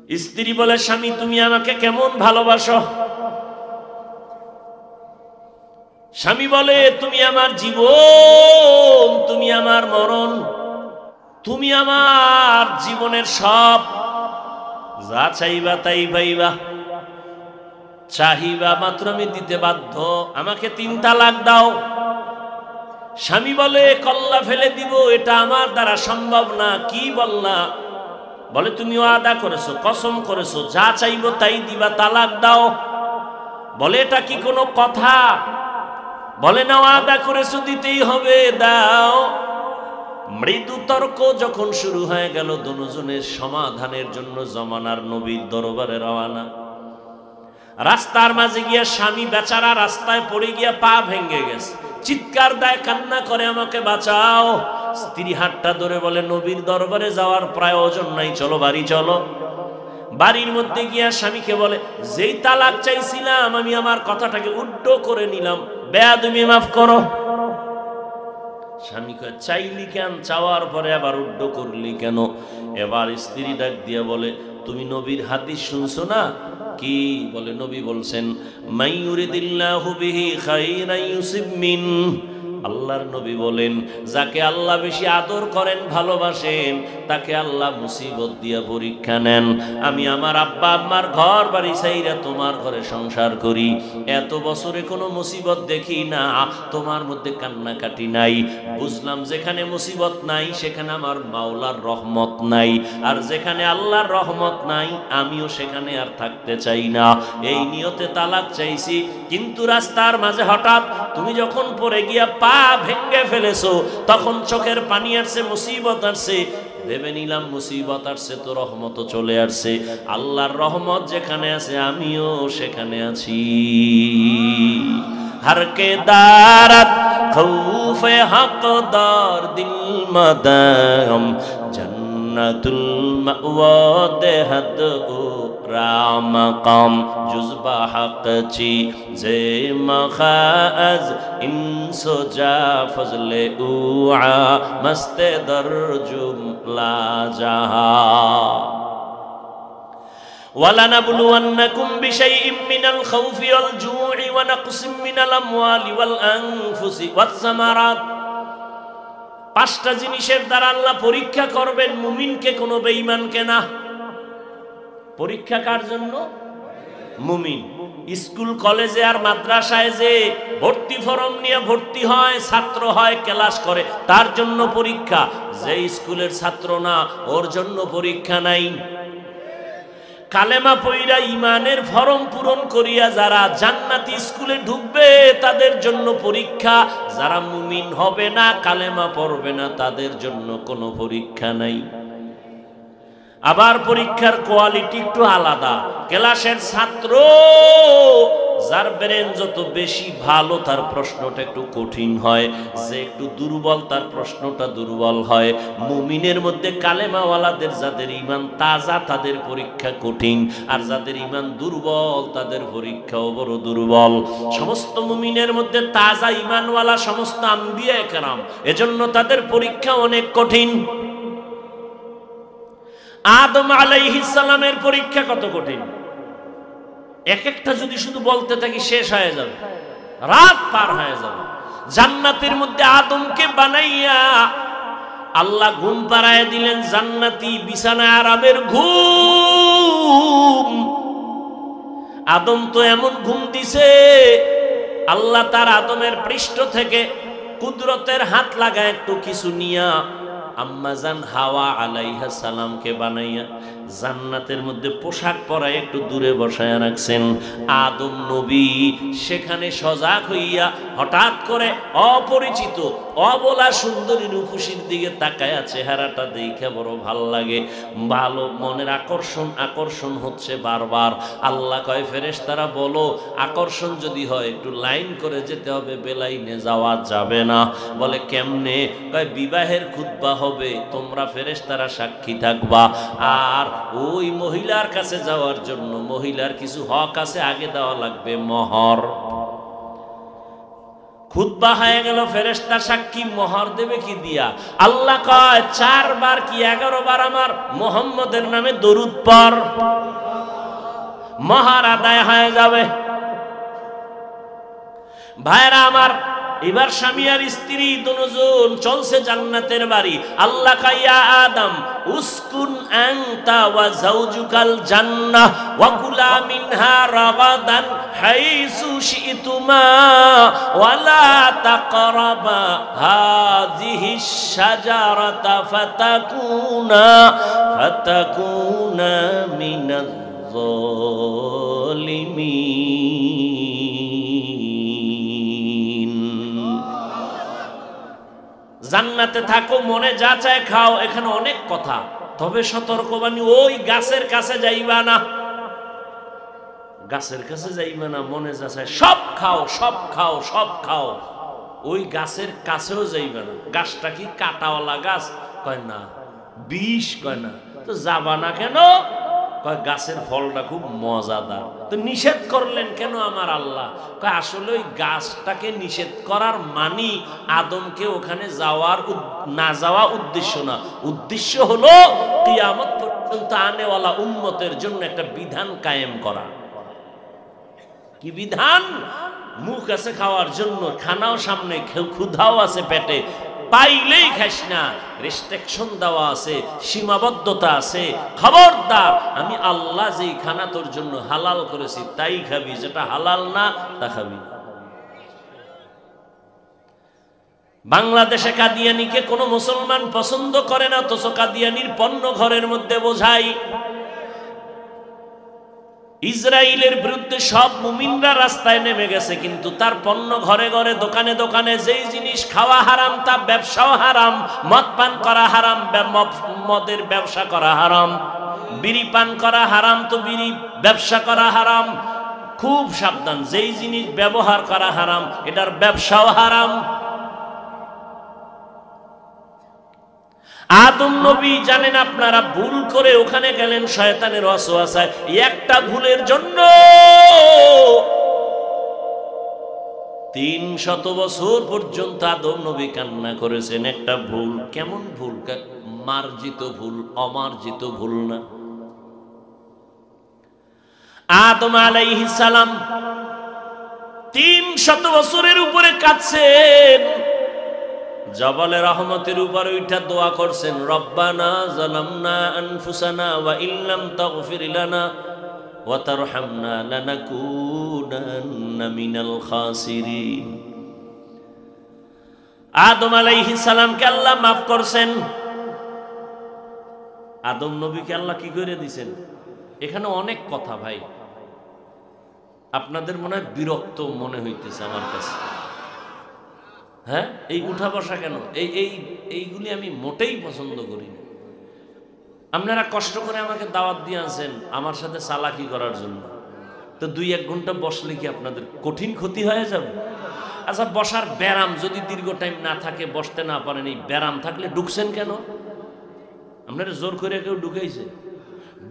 স্ত্রী বলে, স্বামী তুমি আমাকে কেমন ভালোবাসো? স্বামী বলে, তুমি আমার জীবন, তুমি আমার মরণ, তুমি আমার জীবনের সব, যা চাইবা তাই পাইবা, চাহিবা মাত্র আমি দিতে বাধ্য, আমাকে 3 তালাক দাও। স্বামী বলে, কল্লা ফেলে দিব, এটা আমার দ্বারা সম্ভব না। কি বললা? বলে, তুমি ওয়াদা করেছো, কসম করেছো, যা চাইবো তাই দিবা, তালাক দাও। বলে, এটা কি কোনো কথা? বলে, না, ওয়াদা করেছো, দিতেই হবে, দাও। মৃদু তর্ক যখন শুরু হয়ে গেল, দুজনের সমাধানের জন্য জমানার নবীর দরবারে রওনা। রাস্তার মাঝে গিয়া স্বামী বেচারা রাস্তায় পড়ে গিয়া পা ভেঙে গেছে, চিৎকার দেয়, কান্না করে, আমাকে বাঁচাও। স্ত্রী হাতটা ধরে বলে, নবীর দরবারে যাওয়ার প্রয়োজন নাই, চলো বাড়ি চলো। বাড়ির মধ্যে গিয়া স্বামীকে বলে, যেই তালাক চাইছিলাম আমি আমার কথাটাকে উল্টো করে নিলাম, বেয়াদবি মাফ করো। স্বামী কয়, চাইলি কেন? চাওয়ার পরে আবার উল্টো করলি কেন? এবার স্ত্রী ডাক দিয়া বলে, তুমি নবীর হাদিস শুনছো না? কি বলে? নবী বলছেন, মাইয়ুরিদিল্লাহু বিহি খাইরান ইউসিব মিন। আল্লাহর নবী বলেন, যাকে আল্লাহ বেশি আদর করেন, ভালোবাসেন, তাকে আল্লাহ মুসিবত দিয়া পরীক্ষা নেন। আমি আমার আব্বা আম্মার ঘর বাড়ি ছাইরা তোমার ঘরে সংসার করি, এত বছরে কোনো মুসিবত দেখি না, তোমার মধ্যে কান্নাকাটি নাই। বুঝলাম যেখানে মুসিবত নাই সেখানে আমার মাওলার রহমত নাই, আর যেখানে আল্লাহর রহমত নাই আমিও সেখানে আর থাকতে চাই না। এই নিয়তে তালাক চাইছি, কিন্তু রাস্তার মাঝে হঠাৎ তুমি যখন পড়ে গিয়া পা ভেঙে ফেলেছো, তখন চোখের পানি আসছে, মুসিবত আসছে, ভেবে নিলাম মুসিবত আসছে তো রহমত চলে আসছে। আল্লাহর রহমত যেখানে আছে আমিও সেখানে আছি। हर के दारत खौफे हकदार दिल मदम जन्नतुल मअवा देहद राम कम जुज़बा हक ची जे मखाज इंसो जा फजले उआ मस्ते दर जुमला जहा وَلَنَبْلُوَنَّكُمْ بِشَيْءٍ مِّنَ الْخَوْفِ وَالْجُوعِ وَنَقْصٍ مِّنَ الْأَمْوَالِ وَالْأَنفُسِ وَالثَّمَرَاتِ। 5টা জিনিসের দ্বারা আল্লাহ পরীক্ষা করবেন মুমিনকে, কোনো বেঈমানকে না। পরীক্ষা কার জন্য? মুমিন। স্কুল কলেজে আর মাদ্রাসায় যে ভর্তি ফরম নিয়ে ভর্তি হয়, ছাত্র হয়, ক্লাস করে, তার জন্য পরীক্ষা। যে স্কুলের ছাত্র না, ওর জন্য পরীক্ষা নাই। কালেমা পয়রা ইমানের ফরম পূরণ করিয়া যারা জান্নাতি স্কুলে ঢুকবে তাদের জন্য পরীক্ষা, যারা মুমিন হবে না, কালেমা পড়বে না, তাদের জন্য কোনো পরীক্ষা নাই। আবার পরীক্ষার কোয়ালিটি একটু আলাদা। ক্লাসের ছাত্র যার ব্রেন যত বেশি ভালো তার প্রশ্নটা একটু কঠিন হয়, যে একটু দুর্বল তার প্রশ্নটা দুর্বল হয়। মুমিনের মধ্যে কালেমাওয়ালাদের যাদের ঈমান তাজা তাদের পরীক্ষা কঠিন, আর যাদের ঈমান দুর্বল তাদের পরীক্ষাও বড় দুর্বল। সমস্ত মুমিনের মধ্যে তাজা ঈমানওয়ালা সমস্ত আম্বিয়া কেরাম, এজন্য তাদের পরীক্ষা অনেক কঠিন। আদম আলাইহিস সালামের পরীক্ষা কত কঠিন, এক একটা যদি শুধু বলতে থাকি শেষ হয়ে যাবে, রাত পার হয়ে যাবে। জান্নাতের মধ্যে আদমকে বানাইয়া আল্লাহ ঘুম পাড়ায় দিলেন, জান্নাতি বিছানায় আরামের ঘুম। আদম তো এমন ঘুম দিছে, আল্লাহ তার আদমের পৃষ্ঠ থেকে কুদরতের হাত লাগায় একটু কিছু নিয়া আম্মাজান হাওয়া আলাইহিস সালামকে বানাইয়া জান্নাতের মধ্যে পোশাক পরায় একটু দূরে বসায় রাখছেন। আদম নবী সেখানে সজাগ হইয়া হঠাৎ করে অপরিচিত অবলা সুন্দরী রূপসীর দিকে তাকায়া চেহারাটা দেখে বড় ভাল লাগে, ভালো মনের আকর্ষণ হচ্ছে বারবার। আল্লাহ কয়, ফেরেশতারা বলো, আকর্ষণ যদি হয় একটু লাইন করে যেতে হবে, বেলাইনে যাওয়া যাবে না। বলে কেমনে? কয় বিবাহের খুতবা হবে, তোমরা ফেরেশতারা সাক্ষী থাকবা, আর ওই মহিলার কাছে যাওয়ার জন্য মহিলার কিছু হক আছে, আগে দেওয়া লাগবে মোহর। খুতবা হয়ে গেল, ফেরেশতা সাক্ষী, মোহর দেবে কি দিয়া? আল্লাহ কয় 4 বার কি 11 বার আমার মুহাম্মদের নামে দরুদ পড়, মোহর আদায় হয়ে যাবে। ভাইরা আমার, এবার স্বামী আর স্ত্রী দুজন চলছে জান্নাতের বাড়ি। আল্লাহ কাইয়া আদম উসকুন আনতা ওয়া যাওজুকাল জান্নাহ ওয়া কুলা মিনহা রাগাদান হাইসু শিতুমা ওয়া লা তাকরাবা হাযিহিশ শাজারাতা ফাতাকুনা মিনাজ যালিমিন। জান্নাতে থাকো, মনে যা চায় খাও। এখানে অনেক কথা, তবে সতর্কবাণী, ওই গাছের কাছে যাইবা না, গাছের কাছে যাইবা না, মনে যা চায় সব খাও, সব খাও, সব খাও, ওই গাছের কাছেও যাইবা না। গাছটা কি কাটাওয়ালা গাছ? কয় না। বিষ? কয় না। তো যাবা না কেন? কয় গাছের ফলটা খুব মজাদার। তো নিষেধ করলেন কেন আমার আল্লাহ? কয় আসলে ওই গাছটাকে নিষেধ করার মানি আদমকে ওখানে না যাওয়া উদ্দেশ্য না। উদ্দেশ্য হলো কিয়ামত পর্যন্ত আনেওয়ালা উম্মতের জন্য একটা বিধান কায়েম করা। কি বিধান? মুখ আছে খাওয়ার জন্য, খানাও সামনে, ক্ষুধাও আছে পেটে, পাইলেই খাস না, রেস্ট্রিকশন দেওয়া আছে, সীমাবদ্ধতা আছে। খবরদার, আমি আল্লাহ যেই খানা তোর জন্য হালাল করেছি তাই খাবি, যেটা হালাল না তা খাবি। বাংলাদেশে কাদিয়ানিকে কোনো মুসলমান পছন্দ করে না, অথচ কাদিয়ানির পণ্য ঘরের মধ্যে বোঝাই। ইসরায়েলের বিরুদ্ধে সব মুমিনরা রাস্তায় নেমে গেছে, কিন্তু তার পণ্য ঘরে ঘরে, দোকানে দোকানে যেই জিনিস খাওয়া হারাম তা ব্যবসাও হারাম। মদ পান করা হারাম, মদের ব্যবসা করা হারাম। বিড়ি পান করা হারাম, তো বিড়ি ব্যবসা করা হারাম। খুব সাবধান, যেই জিনিস ব্যবহার করা হারাম এটার ব্যবসাও হারাম। আদম নবী জানেন আপনারা, ভুল করে ওখানে গেলেন শয়তানের ওয়াসওয়াসায়। একটা ভুলের জন্য 300 বছর পর্যন্ত আদম নবী কান্না করেছেন। একটা ভুল। কেমন ভুল? মার্জিত ভুল, অমার্জিত ভুল না। আদম আলাইহিস সালাম 300 বছরের উপরে কাঁদছেন, জবালে রহমতের উপরে উঠা দোয়া করছেন, রব্বানা যালামনা আনফুসানা ওয়া ইল্লাম তাগফির লানা ওয়া তারহামনা লানাকুনান্না মিনাল খাসিরিন। আদম আলাইহিস সালামকে আল্লাহ মাফ করছেন। আদম নবীকে আল্লাহ কি করে দিয়েছেন? এখানে অনেক কথা ভাই, আপনাদের মনে হয় বিরক্ত মনে হইতেছে আমার কাছে। হ্যাঁ, এই উঠা বসা কেন? এইগুলি আমি মোটেই পছন্দ করি না। আপনারা কষ্ট করে আমাকে দাওয়াত দিয়ে আছেন আমার সাথে চালাকি করার জন্য, তো 2-1 ঘন্টা বসলে কি আপনাদের কঠিন ক্ষতি হয়ে যাবে? আচ্ছা, বসার ব্যারাম যদি দীর্ঘ টাইম না থাকে, বসতে না পারেন, এই ব্যারাম থাকলে ঢুকছেন কেন? আপনারা জোর করে কেউ ঢুকেছে?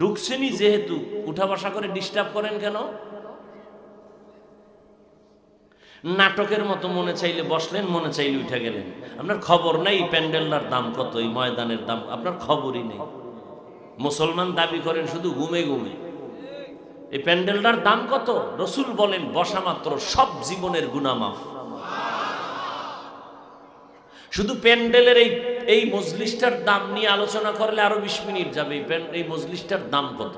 ঢুকছেনই যেহেতু, উঠা বসা করে ডিস্টার্ব করেন কেন? নাটকের মতো মনে চাইলে বসলেন, মনে চাইলে উঠে গেলেন। আপনার খবর নেই প্যান্ডেলটার দাম কত, এই ময়দানের দাম আপনার খবরই নেই। মুসলমান দাবি করেন শুধু ঘুমে ঘুমে। এই প্যান্ডেলটার দাম কত? রসুল বলেন বসা মাত্র সব জীবনের গুনাহ মাফ। শুধু প্যান্ডেলের এই মজলিসটার দাম নিয়ে আলোচনা করলে আরো 20 মিনিট যাবে। এই মজলিসটার দাম কত?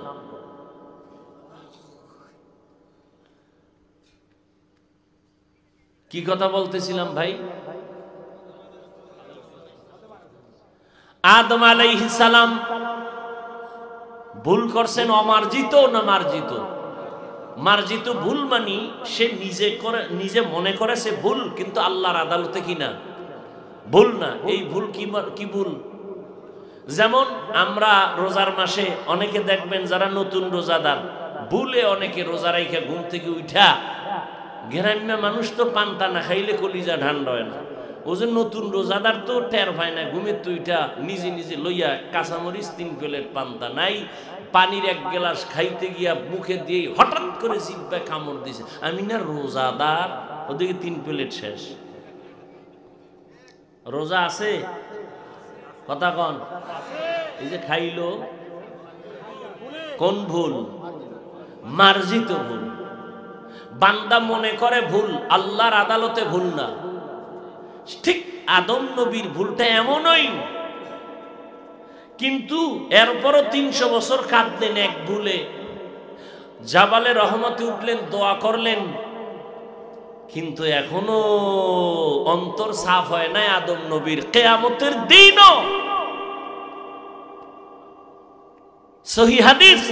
কি কথা বলতেছিলাম ভাই? আদম আলাইহিস সালাম ভুল করছেন, অমার্জিত না মার্জিত? মার্জিত ভুল মানি সে নিজে মনে করে সে ভুল, কিন্তু আল্লাহর আদালতে কি না ভুল না। এই ভুল কি ভুল? যেমন আমরা রোজার মাসে অনেকে দেখবেন যারা নতুন রোজাদার, ভুলে অনেকে রোজা রাইখা ঘুম থেকে উঠা, গ্রাম্য মানুষ তো পান্তা না খাইলে কলিজা ঠান্ডা হয় না। ও যে নতুন রোজাদার তো টের পায় না, ঘুমের তুইটা নিজে নিজে লইয়া কাঁচামরিচ 3 প্লেট পান্তা নাই, পানির 1 গ্লাস খাইতে গিয়া মুখে দিয়ে হঠাৎ করে জিহ্বায় কামড় দিছে, আমি না রোজাদার, ওদিকে 3 প্লেট শেষ। রোজা আছে? কথা কন। এই যে খাইলো, কোন ভুল? মার্জিত ভুল। বান্দা মনে করে ভুল, আল্লাহর আদালতে ভুল না। ঠিক আদম নবীর ভুলটা এমনই, কিন্তু এরপরও 300 বছর কাঁদলেন এক ভুলে, জাবালে রহমতে উঠলেন, দোয়া করলেন, কিন্তু এখনো অন্তর সাফ হয় নাই আদম নবীর। কিয়ামতের দিনও সহিহ হাদিস,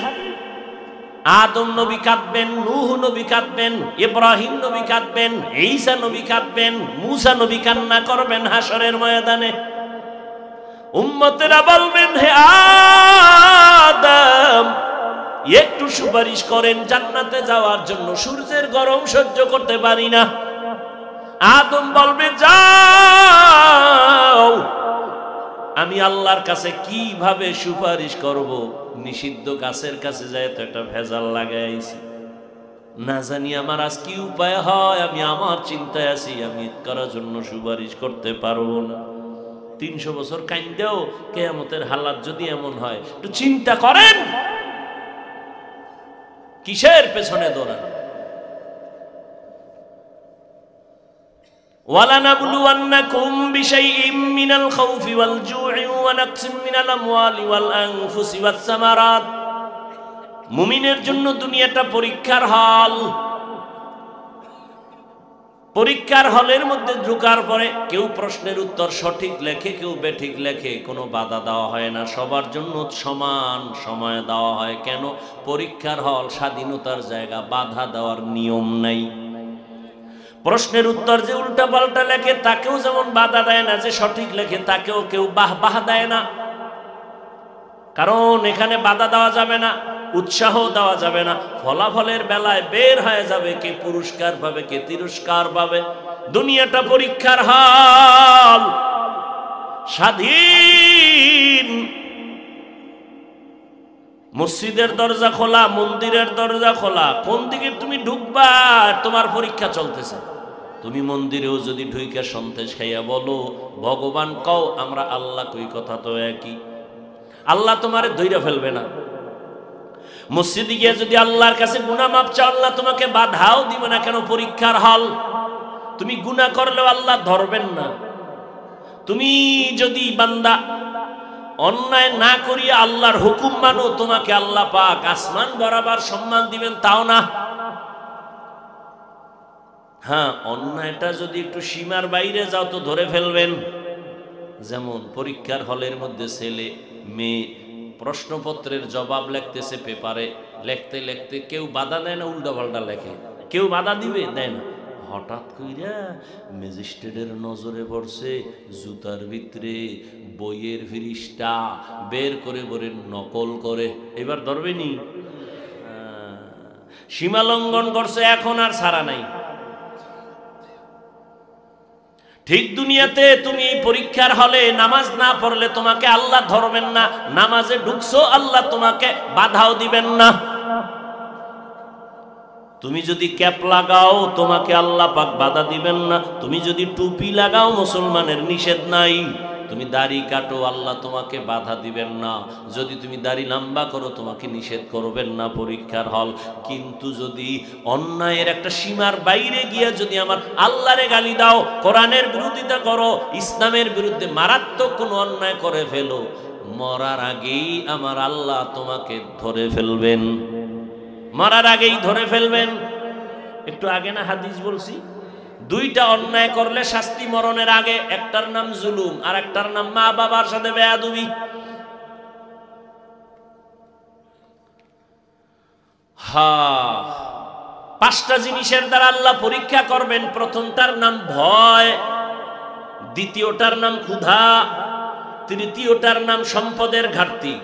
আদম নবী কাঁদবেন, নূহ নবী কাঁদবেন, ইব্রাহিম নবী কাঁদবেন, ঈসা নবী কাঁদবেন, মূসা নবী কান্না করবেন হাসরের ময়দানে। উম্মতেরা বলবেন, হে আদম, একটু সুপারিশ করেন জান্নাতে যাওয়ার জন্য, সূর্যের গরম সহ্য করতে পারি না। আদম বলবে, যাও, আমি আল্লাহর কাছে কিভাবে সুপারিশ করব? নিষিদ্ধ গাছের কাছে যায় তো একটা ভেজাল লাগাইছি, না জানি আমার আজ কি উপায় হয়, আমি আমার চিন্তায় আছি, আমি করার জন্য সুপারিশ করতে পারবো না। 300 বছর কাইন্দেও কিয়ামতের হালাত যদি এমন হয়, একটু চিন্তা করেন কিসের পেছনে দৌড়ান। وَلَنَبْلُوَنَّكُمْ بِشَيْءٍ مِّنَ الْخَوْفِ وَالْجُوعِ وَنَقْصٍ مِّنَ الْأَمْوَالِ وَالْأَنفُسِ وَالثَّمَرَاتِ। মুমিনের জন্য দুনিয়াটা পরীক্ষার হল। পরীক্ষার হলের মধ্যে ঢোকার পরে কেউ প্রশ্নের উত্তর সঠিক লেখে, কেউ বেঠিক লেখে, কোনো বাধা দেওয়া হয় না, সবার জন্য সমান সময় দেওয়া হয়। কেন? পরীক্ষার হল স্বাধীনতার জায়গা, বাধা দেওয়ার নিয়ম নাই। প্রশ্নের উত্তর যে উল্টা পাল্টা লেখে তাকেও যেমন বাধা দেয় না, যে সঠিক লেখে তাকেও কেউ বাহ দেয় না, কারণ এখানে বাধা দেওয়া যাবে না, উৎসাহ দেওয়া যাবে না। ফলাফলের বেলায় বের হয়ে যাবে কে পুরস্কার পাবে, কে তিরস্কার পাবে। দুনিয়াটা পরীক্ষার হল, স্বাধীন। মসজিদের দরজা খোলা, মন্দিরের দরজা খোলা, কোন দিকে তুমি ঢুকবা তোমার পরীক্ষা চলতেছে। তুমি মন্দিরেও যদি ঢুইকা সন্তেষ খাইয়া বলো ভগবান কও, আমরা আল্লাহ কই, কথা তো একই, আল্লাহ তোমারে ধইরা ফেলবে না। মসজিদে গিয়ে যদি আল্লাহর কাছে গুনাহ মাপ চাও, আল্লাহ তোমাকে বাধাও দিবে না। কেন? পরীক্ষার হল। তুমি গুনাহ করলেও আল্লাহ ধরবেন না। তুমি যদি বান্দা অন্যায় না করিয়া আল্লাহর হুকুম মানো, তোমাকে আল্লাহ পাক আসমান বরাবর সম্মান দিবেন, তাও না। হ্যাঁ, অন্যায়টা যদি একটু সীমার বাইরে যাও তো ধরে ফেলবেন। যেমন পরীক্ষার হলের মধ্যে ছেলে মেয়ে প্রশ্নপত্রের জবাব লিখতেছে পেপারে, লিখতে লিখতে কেউ বাধা দেয় না, উল্টা পাল্টা লেখে। কেউ বাধা দিবে? দেয় না। হঠাৎ কইরা ম্যাজিস্ট্রেটের নজরে পড়ছে জুতার ভিতরে বইয়ের ফিরিস্টা বের করে বলে নকল করে, এবার ধরবেনি? সীমা লঙ্ঘন করছে, এখন আর ছাড়া নাই। ঠিক দুনিয়াতে তুমি এই পরীক্ষার হলে নামাজ না পড়লে তোমাকে আল্লাহ ধরবেন না। নামাজে ঢুকছো, আল্লাহ তোমাকে বাধাও দিবেন না। তুমি যদি ক্যাপ লাগাও, তোমাকে আল্লাহ পাক বাধা দিবেন না। তুমি যদি টুপি লাগাও, মুসলমানের নিষেধ নাই। তুমি দাড়ি কাটো, আল্লাহ তোমাকে বাধা দিবেন না। যদি তুমি দাড়ি লম্বা করো, তোমাকে নিষেধ করবেন না। পরীক্ষার হল। কিন্তু যদি অন্যায়ের একটা সীমার বাইরে গিয়ে যদি আমার আল্লাহরে গালি দাও, কোরআনের বিরোধিতা করো, ইসলামের বিরুদ্ধে মারাত্মক কোনো অন্যায় করে ফেলো, মরার আগেই আমার আল্লাহ তোমাকে ধরে ফেলবেন। মরার আগেই ধরে ফেলবেন। একটু আগে না হাদিস বলছি, দুইটা অন্যায় করলে শাস্তি মরণের আগে। একটার নাম জুলুম, আর একটার নাম মা বাবার সাথে বেয়াদবি। পাঁচটা জিনিসের দ্বারা আল্লাহ পরীক্ষা করবেন। প্রথমটার নাম ভয়, দ্বিতীয়টার নাম ক্ষুধা, তৃতীয়টার নাম সম্পদের ঘাটতি,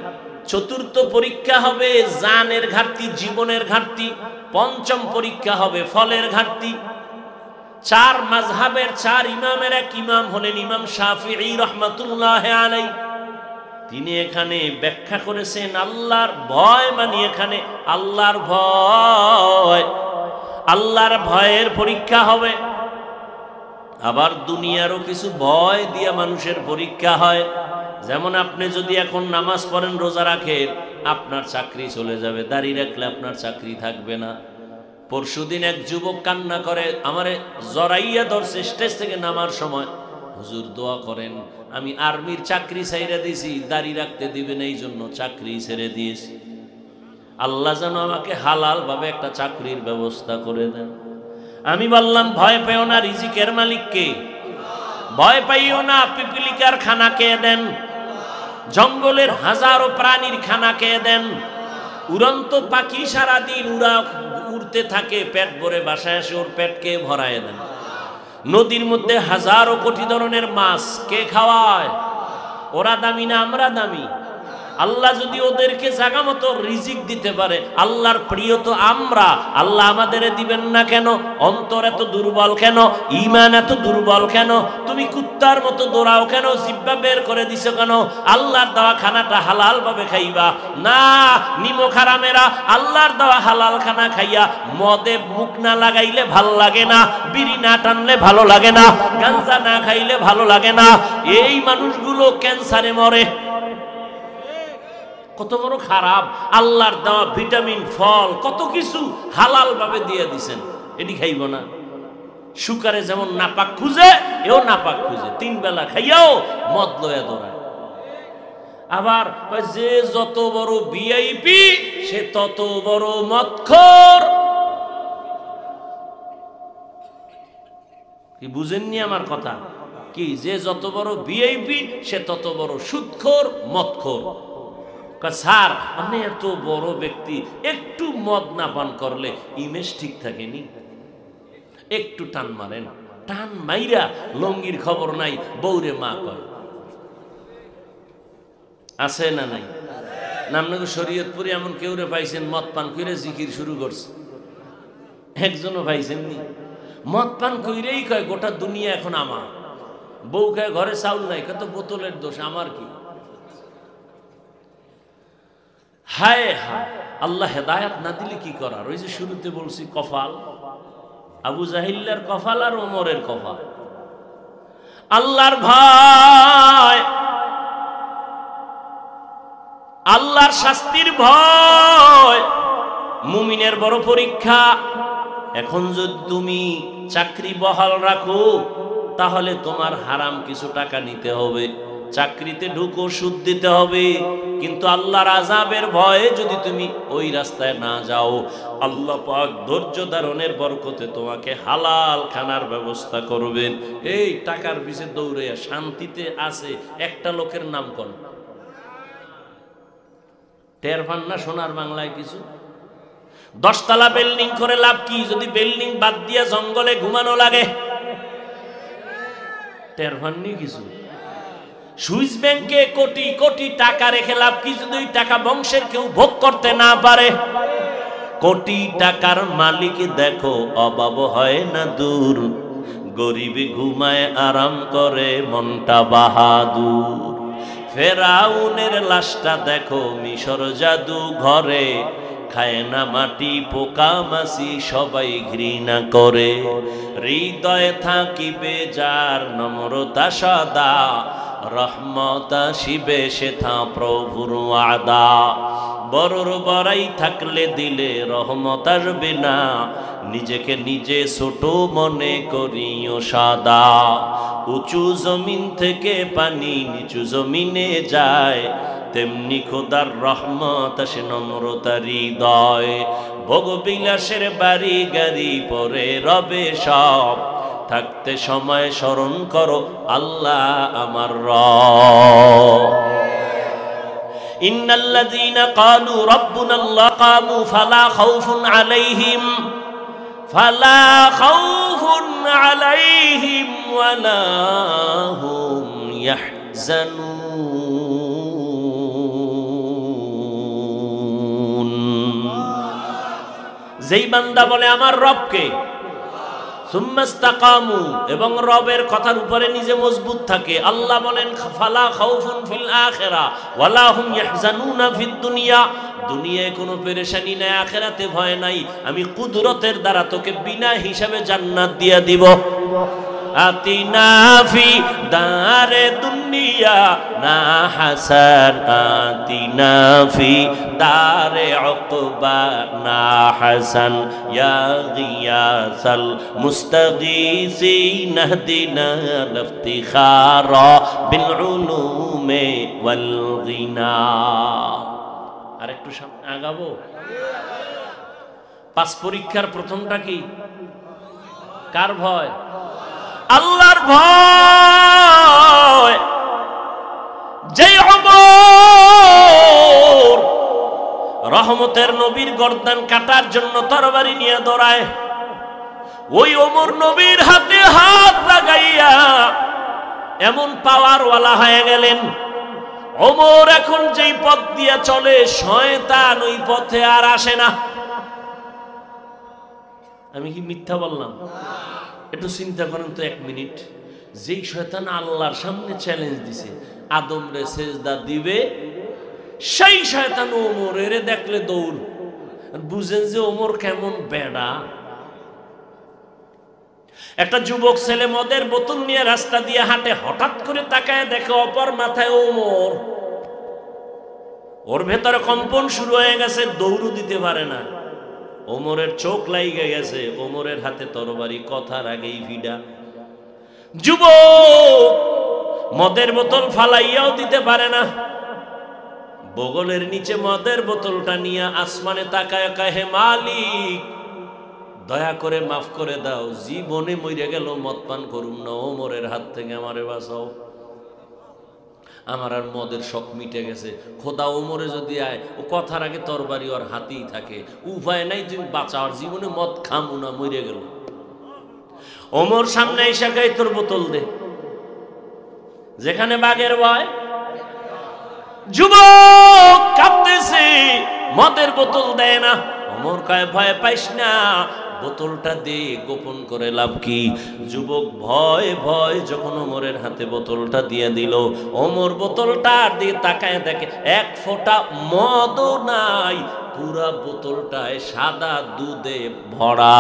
চতুর্থ পরীক্ষা হবে জানের ঘাটতি, জীবনের ঘাটতি, পঞ্চম পরীক্ষা হবে ফলের ঘাটতি। চার মাযহাবের চার ইমামের এক ইমাম হলেন ইমাম শাফিঈ রাহমাতুল্লাহি আলাইহি। তিনি এখানে ব্যাখ্যা করেছেন আল্লাহর ভয় মানে এখানে আল্লাহর ভয়। আল্লাহর ভয়ের পরীক্ষা হবে। আবার দুনিয়ারও কিছু ভয় দিয়া মানুষের পরীক্ষা হয়। যেমন আপনি যদি এখন নামাজ পড়েন, রোজা রাখেন, আপনার চাকরি চলে যাবে, দাঁড়িয়ে রাখলে আপনার চাকরি থাকবে না। পরশুদিন এক যুবক কান্না করে, আমারে জড়াইয়া ধরছে স্টেজ থেকে নামার সময়, হুজুর দোয়া করেন, আমি আর্মির চাকরি ছেড়ে দিয়েছি, দাঁড়িয়ে রাখতে দিবেন এই জন্য চাকরি ছেড়ে দিয়েছি, আল্লাহ যেন আমাকে হালাল ভাবে একটা চাকরির ব্যবস্থা করে দেন। আমি বললাম, ভয় পেও না, রিজিকের মালিক কে? ভয় পাইও না, পিপিলিকার খানা খেয়ে দেন, জঙ্গলের হাজারো প্রাণীর খানা খেয়ে দেন, উড়ন্ত পাখি সারাদিন উড়তে থাকে, পেট ভরে বাসায় আসে, ওর পেটকে ভরায় দেন। নদীর মধ্যে হাজারো কোটি ধরনের মাছ কে খাওয়ায়? ওরা দামি না আমরা দামি? আল্লাহ যদি ওদেরকে জায়গা মতো রিজিক দিতে পারে, আল্লাহর প্রিয় তো আমরা, আল্লাহ আমাদের দিবেন না কেন? অন্তর এত দুর্বল কেন? ঈমান এত দুর্বল কেন? তুমি কুত্তার মতো দৌড়াও কেন? জিহ্বা বের করে দিছো কেন? আল্লাহর দেওয়া খানাটা হালাল ভাবে খাইবা না। নিমক হারামেরা আল্লাহর দেওয়া হালাল খানা খাইয়া মদে মুখ না লাগাইলে ভালো লাগে না, বিড়ি না টানলে ভালো লাগে না, গাঁজা না খাইলে ভালো লাগে না। এই মানুষগুলো ক্যান্সারে মরে। কত বড় খারাপ! আল্লাহর দেওয়া ভিটামিন, ফল, কত কিছু হালাল ভাবে দিয়ে দিছেন, এটি খাইব না? শুকারে যেমন নাপাক খুঁজে, এও নাপাক খুঁজে, 3 বেলা খাইয়াও মদ লয়া দৌড়ায়। আবার যে যত বড় ভিআইপি সে তত বড় মদখোর। কি বুঝেননি আমার কথা? কি যে যত বড় ভিআইপি সে তত বড় সুদখোর, মদখোর। স্যার, আপনি এত বড় ব্যক্তি, একটু মদ না পান করলে ইমেজ ঠিক থাকেনি? একটু টান মারেন, টান মাইরা লঙ্গির খবর নাই, বৌরে মা কয়। আছে না নাই? নামনাকে শরীয়তপুরে এমন কেউ রে পাইছেন মদ পান করে জিকির শুরু করছে? একজনও পাইছেন নি? মদ পান কইরেই কয় গোটা দুনিয়া এখন আমার। বউ কয় ঘরে চাউল নাই, কত বোতলের দোষ, আমার কি? হায় হায়, আল্লাহ হেদায়াত না দিলে কি করার? ওই যে শুরুতে বলছি কপাল, আবু জাহিল্লার কপাল আর ওমরের কপাল। আল্লাহর ভয়, আল্লাহর শাস্তির ভয় মুমিনের বড় পরীক্ষা। এখন যদি তুমি চাকরি বহাল রাখো, তাহলে তোমার হারাম কিছু টাকা নিতে হবে, চাকরিতে ঢুকো, সুদ দিতে হবে। কিন্তু আল্লাহর আযাবের ভয়ে যদি তুমি ওই রাস্তায় না যাও, আল্লাহ পাক ধৈর্য ধারণের বরকতে তোমাকে হালাল খানার ব্যবস্থা করবেন। এই টাকার পিছে দৌড়ে শান্তিতে আছে একটা লোকের নাম কোন? টের পান না সোনার বাংলায় কিছু? 10 তলা বিল্ডিং করে লাভ কি যদি বিল্ডিং বাদ দিয়া জঙ্গলে ঘুমানো লাগে? টের পাননি কিছু? সুইস ব্যাংকে কোটি কোটি টাকা রেখে লাভ কি যদি ওই টাকা বংশের কেউ ভোগ করতে না পারে? কোটি টাকার মালিক দেখো অভাব হয় না দূর, গরিবি ঘুমায় আরাম করে মনটা বাহাদুর। ফেরাউনের লাশটা দেখো মিশর জাদু ঘরে, খায় না মাটি পোকা মাছি সবাই ঘৃণা করে। হৃদয়ে থাকিবে যার নম্রতা সদা, রহমত আসিবে সেথা প্রভুর ওয়াদা। বড়র বড়াই থাকলে দিলে রহমত আসবে না, নিজেকে নিজে ছোট মনে করিও সাদা। উঁচু জমিন থেকে পানি নিচু জমিনে যায়, তেমনি খোদার রহমত আসে নম্রতার হৃদয়। ভোগবিলাসের বাড়ি গাড়ি পরে রবে সব, থাকতে সময় স্মরণ করো আল্লাহ আমার রব। ইন্নাল্লাযীনা ক্বালু রাব্বুনাল্লাহ কামু ফালা খাউফুন আলাইহিম ওয়ালা হুম ইয়াহজানুন। যেই বান্দা বলে আমার রবকে, সুম্মাস্তাকামু, এবং রবের কথার উপরে নিজে মজবুত থাকে, আল্লাহ বলেন ফালা খাউফুন ফিল আখিরা ওয়ালা হুম ইয়াহজানুনা ফিদ দুনিয়া। দুনিয়ায় কোনো পেরেশানি নাই, আখিরাতে ভয় নাই, আমি কুদরতের দ্বারা তোকে বিনা হিসাবে জান্নাত দিয়ে দিব। আতিনা ফি দারে দুনিয়া না হাসান আতিনা ফি দারে উকবা না হাসান ইয়া গিয়াসাল মুস্তাগীসিন ইহদিনা লিফতিখারা বিল উলুমি ওয়াল গিনা। আর একটু সামনে আগাবো। পাস পরীক্ষার প্রথমটা কি? কার ভয়? আল্লাহর ভয়। যে ওমর রহমতের নবীর গর্দান কাটার জন্য তরবারি নিয়ে দৌড়ায়, ওই ওমর নবীর হাতে হাত লাগাইয়া এমন পাওয়ারওয়ালা হয়ে গেলেন, ওমর এখন যেই পথ দিয়ে চলে শয়তান ওই পথে আর আসে না। আমি কি মিথ্যা বললাম? একটু চিন্তা করেন তো এক মিনিট। যেই শয়তান আল্লাহর সামনে চ্যালেঞ্জ দিছে আদম রে সেজদা দিবে, সেই শয়তান ওমরের দেখলে দৌড়। বুঝেন যে ওমর কেমন বেড়া। একটা যুবক ছেলে মদের বোতল নিয়ে রাস্তা দিয়ে হাঁটে, হঠাৎ করে তাকায় দেখে অপর মাথায় ওমর। ওর ভেতরে কম্পন শুরু হয়ে গেছে, দৌড়ও দিতে পারে না। ওমরের চোখ লাইগে গেছে, ওমরের হাতে তরবারি, কথার আগেই ভিডা। যুবক মদের বোতল ফালাইয়াও দিতে পারে না, বগলের নিচে মদের বোতলটা নিয়ে আসমানে তাকায় কাহে মালিক দয়া করে মাফ করে দাও, জীবনে মরে গেল মদ পান করুম না, ওমরের হাত থেকে আমারে বাঁচাও, আমার আর মদের শখ মিটে গেছে। খোদা ওমরে যদি আয়, ও কথার আগে তরবারি ওর হাতেই থাকে, উপায় নাই, তুমি বাঁচাও, জীবনে মদ খামু না, মরে গেল। ওমর সামনে এসে গায়ে তোর বোতল দে, যেখানে বাঘের ভয়। যুবক কাঁপতেছে, মদের বোতল দেয় না। ওমর কয় ভয় পাইস না, বোতলটা দে, গোপন করে লাভ কি? যুবক ভয় ভয় যখন ওমরের হাতে বোতলটা দিয়ে দিল, ওমর বোতলটা দিয়ে তাকায় দেখে এক ফোঁটা মদও নাই, পুরা বোতলটায় সাদা দুধে ভরা।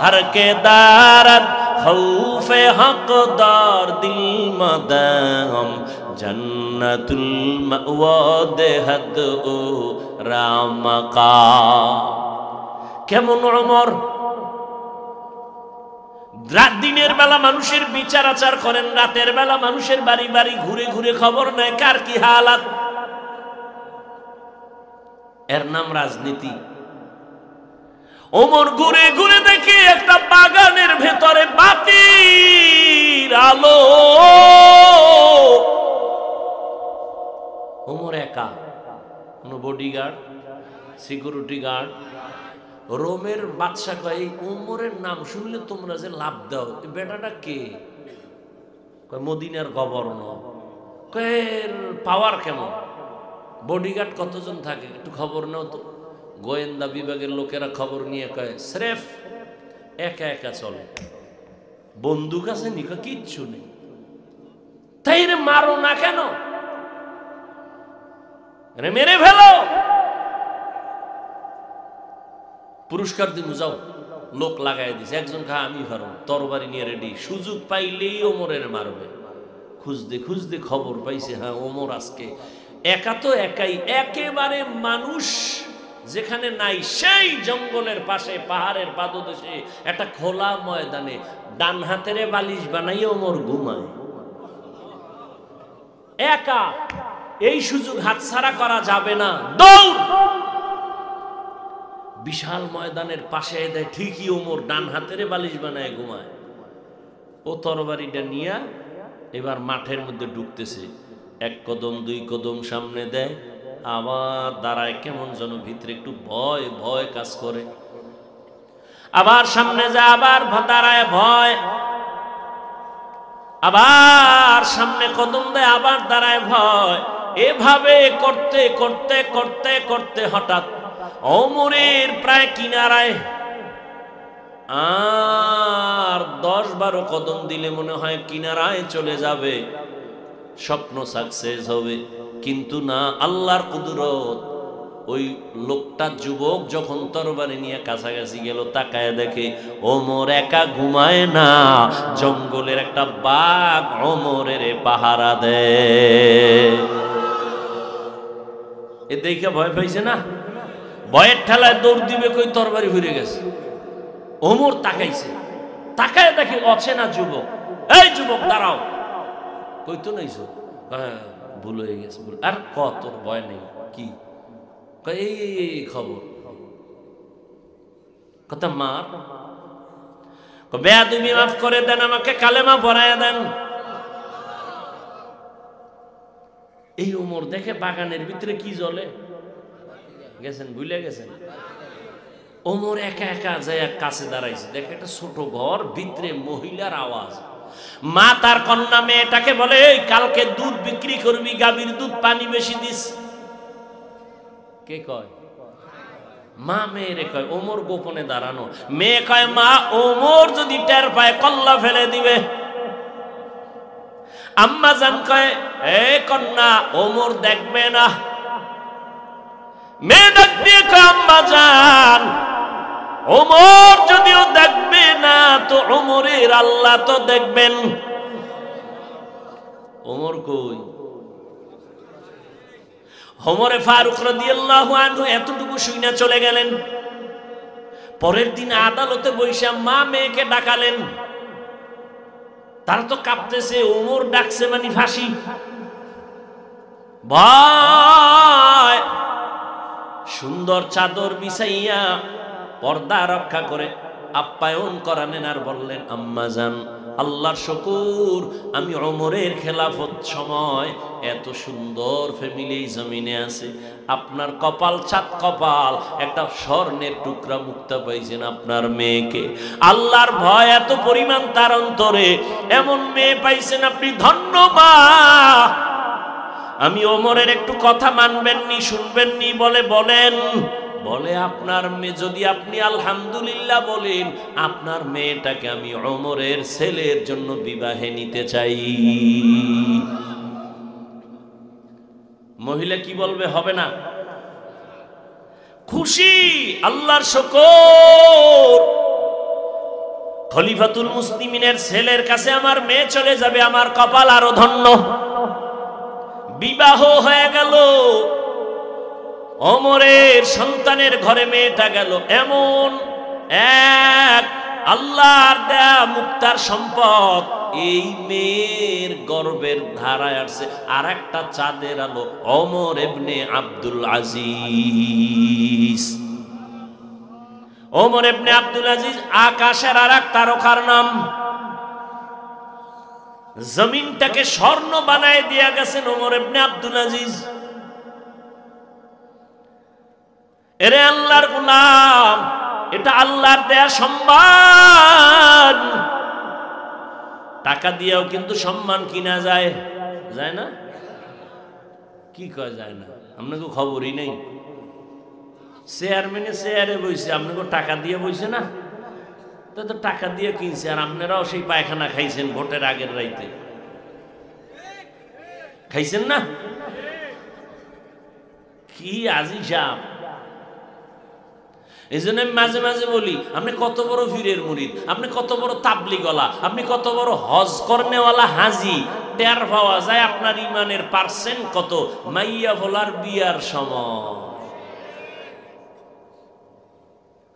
हर के दारत खौफे हकदार दिल मदाम जन्नतुल मअवा देहद ओ रामका। কেমন ওমর দিনের বেলা মানুষের বিচার আচার করেন, রাতের বেলা মানুষের বাড়ি বাড়ি ঘুরে ঘুরে খবর নেয় কার কি হালাত। এর নাম রাজনীতি। ওমর ঘুরে ঘুরে দেখে একটা বাগানের ভেতরে বাতির আলো, ওমর একা, কোন বডিগার্ড, সিকিউরিটি গার্ড। রোমের বাদশা কয় ওমরের নাম শুনলে তোমরা যে লাভ দাও, বেটাটা কে? কয় মদিনার গভর্নর। কয়ের পাওয়ার কেমন? বডিগার্ড কতজন থাকে একটু খবর নাও তো। গোয়েন্দা বিভাগের লোকেরা খবর নিয়ে কয় স্রেফ একা একা চলে, বন্দুক আছে নি? কিচ্ছু নেই। তাই রে মারো না কেন? মেরে ফেলো, পুরস্কার দিব, যাও। লোক লাগাই দিছে, একজন খা আমি পারো, তরবারি নিয়ে রেডি, সুযোগ পাইলেই ওমরের মারবে। খুঁজতে খুঁজতে খবর পাইছে, হ্যাঁ ওমর আজকে একা তো একাই, একেবারে মানুষ যেখানে নাই সেই জঙ্গলের পাশে পাহাড়ের পাদদেশে একটা খোলা ময়দানে ডান হাতের বালিশ বানাইয়ে ওমর ঘুমায় একা। এই সুযোগ হাতছাড়া করা যাবে না, দৌড়। বিশাল ময়দানের পাশে দেয়, ঠিকই ওমর ডান হাতের বালিশ বানায় ঘুমায়। ও তরবারিটা নিয়ে এবার মাঠের মধ্যে ঢুকতেছে, এক কদম দুই কদম সামনে দেয়, আবার দাঁড়ায়, কেমন যেন ভিতরে একটু ভয় ভয় কাজ করে। আবার সামনে যায়, আবার দাঁড়ায়, ভয়, আবার সামনে কদম দেয়, আবার দাঁড়ায়, ভয়। এভাবে করতে করতে করতে করতে হঠাৎ ওমরের প্রায় কিনারায় আর 10-12 কদম দিলে মনে হয় কিনারায় চলে যাবে, স্বপ্ন সাকসেস হবে। কিন্তু না, আল্লাহর কুদরত, ওই লোকটা যুবক যখন তরবারি নিয়ে কাছাকাছি গেল, তাকায় দেখে ওমর একা ঘুমায় না, জঙ্গলের একটা বাঘ ওমরের পাহারা দেয়। এ দেখে ভয় পাইছে না, ভয়ের ঠেলায় দৌড় দিবে, কই তরবারি ফিরে গেছে। ওমর তাকাইছে, তাকায় দেখে অচেনা যুবক। এই যুবক দাঁড়াও, কই তো নাইছো? ভুল হয়ে গেছে। আর কত ভয় নেই, কি এই খবর কথা মার বেয়াদবি মাফ করে দেন, আমাকে কালেমা পড়ায়া দেন। এই ওমর দেখে বাগানের ভিতরে কি জ্বলে গেছেন, ভুলে গেছেন। ওমর একা একা যায় কাছে দাঁড়াইছে, দেখে একটা ছোট ঘর, ভিতরে মহিলার আওয়াজ। মা তার কন্যা মেয়েটাকে বলে, এই কালকে দুধ বিক্রি করবি, গাভীর দুধ পানি বেশি দিস। কে কয়? মা মেয়েরে কয়। ওমর গোপনে দাঁড়ানো, মেয়ে কয় মা ওমর যদি টের পায় কল্লা ফেলে দিবে। আম্মা জান কয় এ কন্যা ওমর দেখবে না। মেয়ে ডাক দিয়ে কয় আম্মা জান ওমর যদিও দেখবে না তো ওমরের আল্লাহ তো দেখবেন। ওমর কই? ওমরে ফারুক রাদিয়াল্লাহু আনহু এতটুকু শুইনা চলে গেলেন। পরের দিন আদালতে বৈশা মা মেয়েকে ডাকালেন, তারা তো কাঁপতেছে, ওমর ডাকছে মানে ফাঁসি। ভয় সুন্দর চাদর বিছাইয়া পর্দা রক্ষা করে আপ্যায়ন করালেন আর বললেন আম্মা জান আল্লাহর শুকর, আমি ওমরের খেলাফত সময় এত সুন্দর ফ্যামিলি জমিনে আছে। আপনার কপাল চাঁদ কপাল, একটা স্বর্ণের টুকরা মুক্তা পাইছেন আপনার মেয়েকে। আল্লাহর ভয় এত পরিমাণ তার অন্তরে, এমন মেয়ে পাইছেন আপনি, ধন্য মা। আমি ওমরের একটু কথা মানবেননি, শুনবেননি? বলে বলেন। বলে আপনার মেয়ে, যদি আপনি আলহামদুলিল্লাহ বলেন, আপনার মেয়েটাকে আমি ওমরের ছেলের জন্য বিবাহে নিতে চাই। মহিলা কি বলবে? হবে না? খুশি, আল্লাহর শুকর, খলিফাতুল মুসলিমিনের ছেলের কাছে আমার মেয়ে চলে যাবে, আমার কপাল আরো ধন্য। বিবাহ হয়ে গেল, ওমরের সন্তানের ঘরে মেয়েটা গেল। এমন এক আল্লাহর দেয়া মুক্তার সম্পদ, এই মেয়ের গর্বের ধারায় আসছে আর একটা চাঁদের আলো, ওমর ইবনে আব্দুল আজিজ। ওমর ইবনে আব্দুল আজিজ আকাশের আর এক তারকার নাম। জমিনটাকে স্বর্ণ বানায় দিয়া গেছেন ওমর ইবনে আব্দুল আজিজ। এরে আল্লাহর গোলাম, এটা আল্লাহর দেয়া সম্মান। টাকা দিয়েও কিন্তু সম্মান কিনা যায়, যায় না? কি কয় যায় না? আপনাকে খবরই নেই। চেয়ারম্যানে চেয়ারে বইছে, আপনাকে টাকা দিয়ে বইছে না? তো টাকা দিয়ে কিনছে, আর আপনারাও সেই পায়খানা খাইছেন ভোটের আগের রাইতে, খাইছেন না? কি আজিব! এই জন্য আমি মাঝে মাঝে বলি, আপনি কত বড় পীরের মুরিদ, আপনি কত বড় তাবলীগওয়ালা, আপনি কত বড় হজ করনেওয়ালা হাজি, টের পাওয়া যায় আপনার ইমানের পার্সেন্ট কত। মাইয়া ভোলার বিয়ার সময়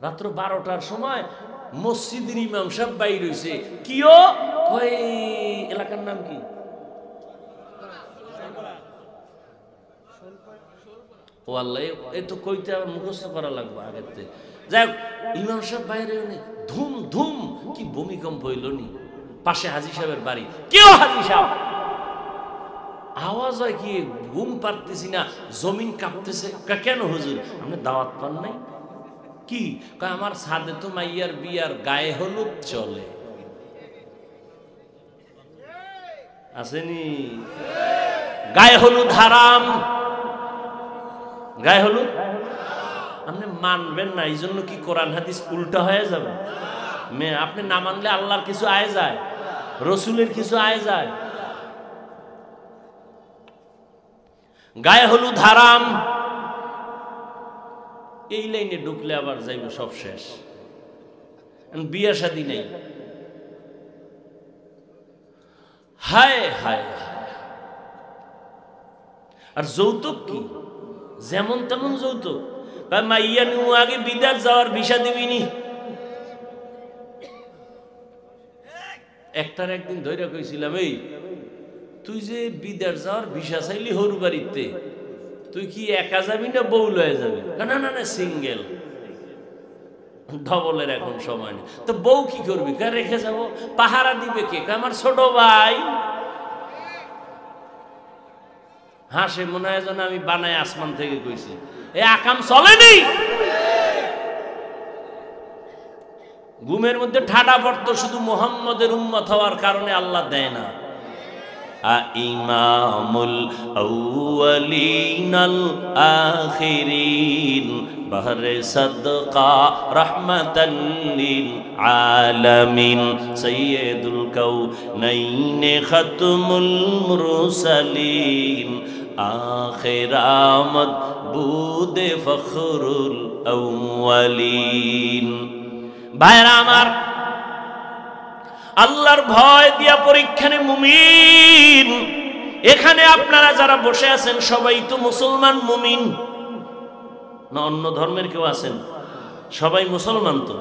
রাত্র 12টার সময় মসজিদের ইমাম সাহেব বাইর হইছে। কিও কই? এলাকার নাম কি? ও আল্লাহ, এই তো কইতে আবার মুখস্থ করা লাগবে আগের থেকে। যাই হোক, ইমাম সাহেব বাইরে ধুম ধুম, কি ভূমিকম্প হইল নি? পাশে হাজী সাহেবের বাড়ি। কেউ হাজী সাহেব, আওয়াজ হয় কি? ঘুম পারতেছি না, জমিন কাঁপতেছে। কেন হুজুর, আপনি দাওয়াত পান নাই? কি? আমার ছাদে তো মাইয়ার বিয়ার গায়ে হলুদ চলে। আসেনি? গায়ে হলুদ হারাম, গায়ে হলুদ আপনি মানবেন না, এই জন্য কি কোরআন হাদিস উল্টা হয়ে যাবে? আপনি না মানলে আল্লাহর কিছু আয় যায়, রসুলের কিছু আয় যায়? গায়ে হলুদ হারাম। এই লাইনে ঢুকলে আবার যাইব সব শেষ। বিয়া শাদী নেই। হায় হায় হায়। আর যৌতুক কি? যেমন তেমন যৌতুক। মাইয়া নিউ আগে বিদেশ যাওয়ার ভিসা দিবিনি। একটার একদিন ধৈর্য কইছিলাম, এই তুই যে বিদেশ যাওয়ার ভিসা চাইলি হরু বাড়িতে, তুই কি একা যাবি না বউ লয়ে যাবি? না না না, সিঙ্গেল। ডবলের এখন সময় নেই। তো বউ কি করবি? রেখে যাবো। পাহারা দিবে কে? আমার ছোট ভাই। হাসে, মনে হয় যেন আমি বানায় আসমান থেকে কইছি। এ আকাম চলেনি। ঘুমের মধ্যে ঠাডা পড়তো, শুধু মুহাম্মদের উম্মত হওয়ার কারণে আল্লাহ দেয় না। ইমামুল আউয়ালিনাল আখিরিন বাহরে সাদকা রাহমাতাল লিল আলামিন সাইয়্যিদুল কাউনাইন খাতমুল মুরসালিন আখির আমদ বুদে ফখরুল আউয়ালিন। ভাইরা আমার, আল্লাহর ভয় দিয়া পরীক্ষা নে মুমিন। এখানে আপনারা যারা বসে আছেন সবাই তো মুসলমান মুমিন না? অন্য ধর্মের কেউ আছেন? সবাই মুসলমান তো।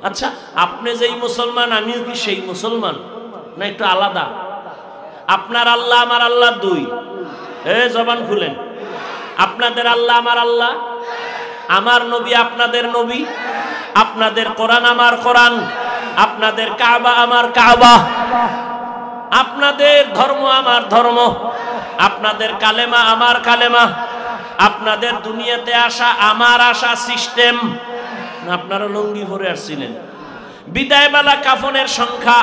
আচ্ছা, আপনি যেই মুসলমান, আমিও কি সেই মুসলমান না একটু আলাদা? আপনার আল্লাহ আমার আল্লাহ দুই। জবান খুলেন। আপনাদের আল্লাহ আমার আল্লাহ, আমার নবী আপনাদের নবী, আপনাদের কোরআন আমার কোরআন, আপনাদের কাবা আমার কাবা, আপনাদের ধর্ম আমার ধর্ম, আপনাদের কালেমা আমার কালেমা, আপনাদের দুনিয়াতে আসা আমার আসা সিস্টেম। আপনারা লুঙ্গি পরে আসছিলেন। বিদায়বেলা কাফনের সংখ্যা,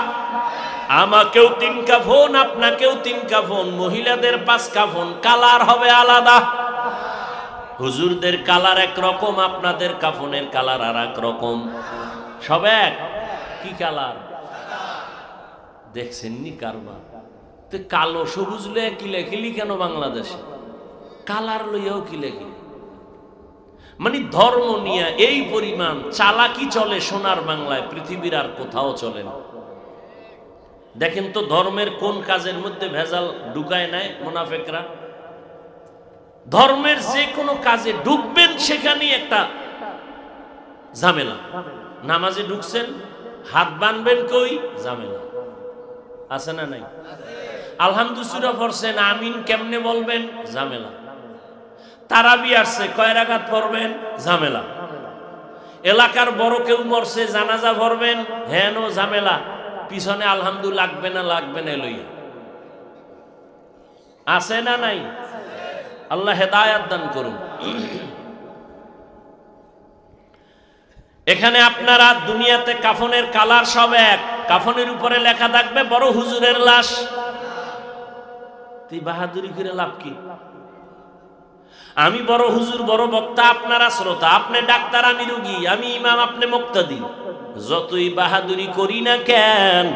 আমাকেও 3 কাফন, আপনাকেও 3 কাফন, মহিলাদের 5 কাফন, কালার হবে আলাদা। হুজুরদের কালার একরকম, আপনাদের কাফনের কালার আর এক রকম। সব এক। কি কালার? দেখছেন নি কারবার? তো কালো সবুজ লইয়া কিলাকিলি কেন বাংলাদেশে? কালার লইয়াও কিলাকিলি। মানে ধর্ম নিয়ে এই পরিমাণ চালাকি চলে সোনার বাংলায়, পৃথিবীর আর কোথাও চলে না। দেখেন তো ধর্মের কোন কাজের মধ্যে ভেজাল ঢুকায় নাই মুনাফিকরা? ধর্মের যে কোনো কাজে ঢুকবেন সেখানেই একটা ঝামেলা। নামাজে ঢুকছেন, হাত বানবেন কই? ঝামেলা। আছে না নাই? আলহামদুলিল্লাহ পড়ছেন, আমিন কেমনে বলবেন? ঝামেলা। তারাবি আসছে, কয় রাকাত পড়বেন? ঝামেলা। এলাকার বড় কেউ মরছে, জানাজা পড়বেন, হেন ঝামেলা। পিছনে আলহামদুলিল্লাহ লাগবে না লাগবে না লইয়া। আছে না নাই? আল্লাহ হেদায়াত দান করুন। এখানে আপনারা দুনিয়াতে কাফনের কালার সব এক। কাফনের উপরে লেখা থাকবে বড় হুজুরের লাশ। তুই বাহাদুরি করে লাভ কি? আমি বড় হুজুর, বড় বক্তা, আপনারা শ্রোতা, আপনি ডাক্তার, আমি রোগী, আমি ইমাম, আপনি মুক্তাদি। যতই বাহাদুরি করি না কেন,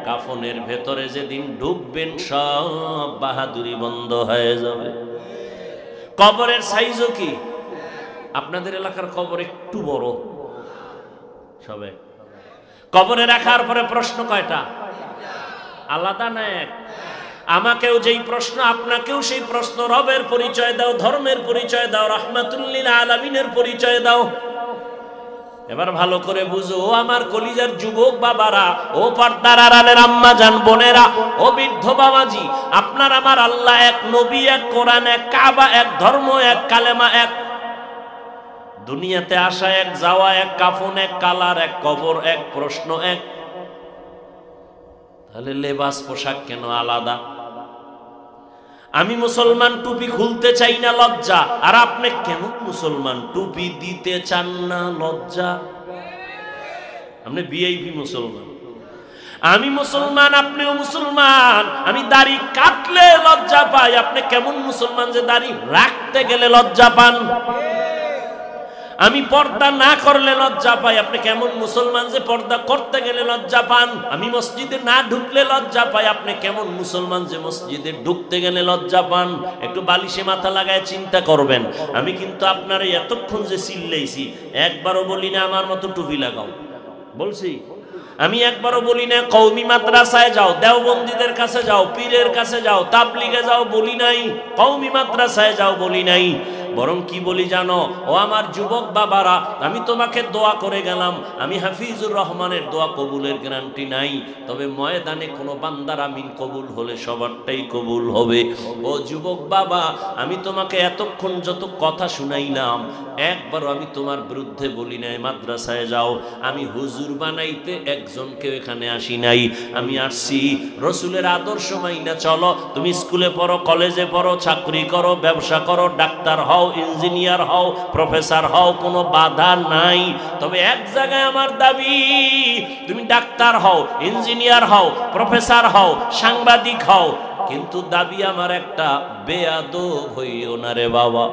কাফনের ভেতরে যেদিন ঢুকবেন সব বাহাদুরি বন্ধ হয়ে যাবে। কবরের সাইজও কি? আপনাদের এলাকার কবর একটু বড়। সবে কবরে রাখার পরে প্রশ্ন কয়টা? আলাদা না এক? আমাকেও যেই প্রশ্ন, আপনাকেও সেই প্রশ্ন। রবের পরিচয় দাও, ধর্মের পরিচয় দাও, রাহমাতুল লিল আলামিনের পরিচয় দাও। এবার ভালো করে বুঝো, ও আমার কলিজার যুবক বাবারা, ও পর্দার আড়ালের আম্মা জান বোনেরা, ও বৃদ্ধ বাবাজি, আপনার আমার আল্লাহ এক, নবী এক, কোরআন এক, কাবা এক, ধর্ম এক, কালেমা এক, দুনিয়াতে আসা এক, যাওয়া এক, কাফন এক, কালার এক, কবর এক, প্রশ্ন এক। তাহলে লেবাস পোশাক কেন আলাদা? আমি মুসলমান, টুপি খুলতে চাই না, লজ্জা। আর আপনি কেমন মুসলমান, টুপি দিতে চান না, লজ্জা? আপনি ভিআইপি মুসলমান। আমি মুসলমান, আপনিও মুসলমান। আমি দাড়ি কাটলে লজ্জা পাই, আপনি কেমন মুসলমান যে দাড়ি রাখতে গেলে লজ্জা পান? আমি পর্দা না করলে লজ্জা পাই। আপনি কেমন মুসলমান যে পর্দা করতে গেলে লজ্জা পান? আমি মসজিদে না ঢুকলে লজ্জা পাই। আপনি কেমন মুসলমান যে মসজিদে ঢুকতে গেলে লজ্জা পান? একটু বালিশে মাথা লাগায় চিন্তা করবেন। আমি কিন্তু আপনার এতক্ষণ যে চিল্লাইছি একবারও বলি না আমার মতো টুপি লাগাও, বলছি? আমি একবারও বলি না কওমি মাদ্রাসায় যাও, দেওবন্দীদের কাছে যাও, পীরের কাছে যাও, তাবলিগে যাও, বলি নাই। কওমি মাদ্রাসায় যাও বলি নাই। বরং কি বলি জানো? ও আমার যুবক বাবারা, আমি তোমাকে দোয়া করে গেলাম। আমি হাফিজুর রহমানের দোয়া কবুলের গ্যারান্টি নাই, তবে ময়দানে কোনো বান্দার আমিন কবুল হলে সবারটাই কবুল হবে। ও যুবক বাবা, আমি তোমাকে এতক্ষণ যত কথা শুনাইলাম একবারও আমি তোমার বিরুদ্ধে বলি নাই মাদ্রাসায় যাও। আমি হুজুর বানাইতে একজনকে এখানে আসি নাই। আমি আসছি রসুলের আদর্শ মাইনা চলো। তুমি স্কুলে পড়ো, কলেজে পড়ো, চাকরি করো, ব্যবসা করো, ডাক্তার হও, ইঞ্জিনিয়ার হও, প্রফেসর হও, কোনো বাধা নাই। তবে এক জায়গায় আমার দাবি, তুমি ডাক্তার হও, ইঞ্জিনিয়ার হও, প্রফেসর হও, সাংবাদিক হও, কিন্তু দাবি আমার একটা, বেয়াদব হইও না রে বাবা।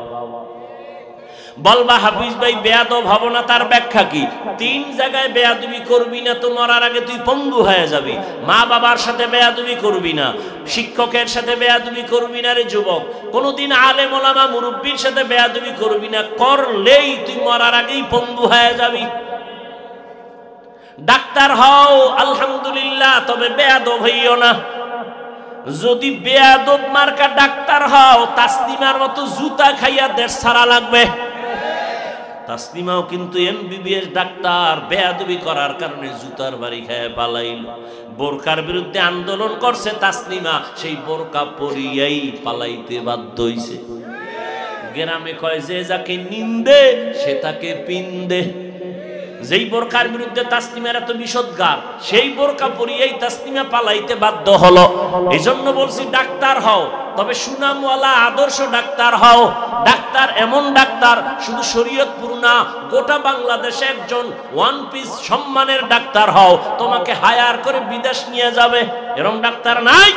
বলবা হাফিজ ভাই বেয়াদব হব না, তার ব্যাখ্যা কি? 3 জায়গায় বেয়াদবি করবি না তো মরার আগে তুই পঙ্গু হয়ে যাবি। মা বাবার সাথে বেয়াদবি করবি না, শিক্ষকের সাথে বেয়াদবি করবি না রে যুবক, কোনদিন আলেম ওলামা মুরব্বির সাথে বেয়াদবি করবি না, করলেই তুই মরার আগেই পঙ্গু হয়ে যাবি। ডাক্তার হও আলহামদুলিল্লাহ, তবে বেয়াদব হইও না। যদি বেয়াদব মার্কা ডাক্তার হও, তাসলিমার মতো জুতা খাইয়া দেশ ছাড়া লাগবে। তাসলিমাও কিন্তু এমবিবিএস ডাক্তার, বেয়াদবি করার কারণে জুতার বাড়ি খায় পালাইল। বোরকার বিরুদ্ধে আন্দোলন করছে তাসলিমা, সেই বোরকা পরিয়াই পালাইতে বাধ্য হইছে। গ্রামে কয় যে যাকে নিন্দে সে তাকে পিন্দে। যেই বোরকার বিরুদ্ধে তাসলিমার এত বিষোদ্গার, সেই বোরকা পরিয়াই তাসলিমা পালাইতে বাধ্য হলো। এই জন্য বলছি ডাক্তার হও, তবে সুনামওয়ালা আদর্শ ডাক্তার হও। ডাক্তার এমন ডাক্তার, শুধু শরীয়তপুর না, গোটা বাংলাদেশে একজন ওয়ান পিস সম্মানের ডাক্তার হও, তোমাকে হায়ার করে বিদেশ নিয়ে যাবে, এরকম ডাক্তার নাই।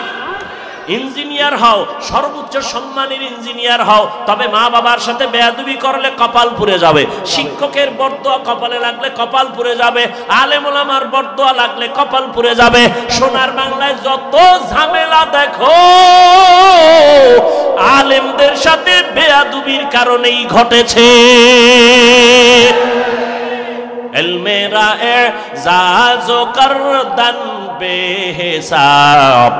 ইঞ্জিনিয়ার হও, সর্বোচ্চ সম্মানের ইঞ্জিনিয়ার হও, তবে মা বাবার সাথে বেয়াদবি করলে কপাল পুড়ে যাবে। শিক্ষকের বরদোয়া কপালে লাগলে কপাল পুড়ে যাবে। আলেম ওলামার বরদোয়া লাগলে কপাল পুড়ে যাবে। সোনার বাংলায় যত ঝামেলা দেখো, আলেমদের সাথে বেয়াদবির কারণেই ঘটেছে। এলমেরা এজাজো করদান বেহিসাব,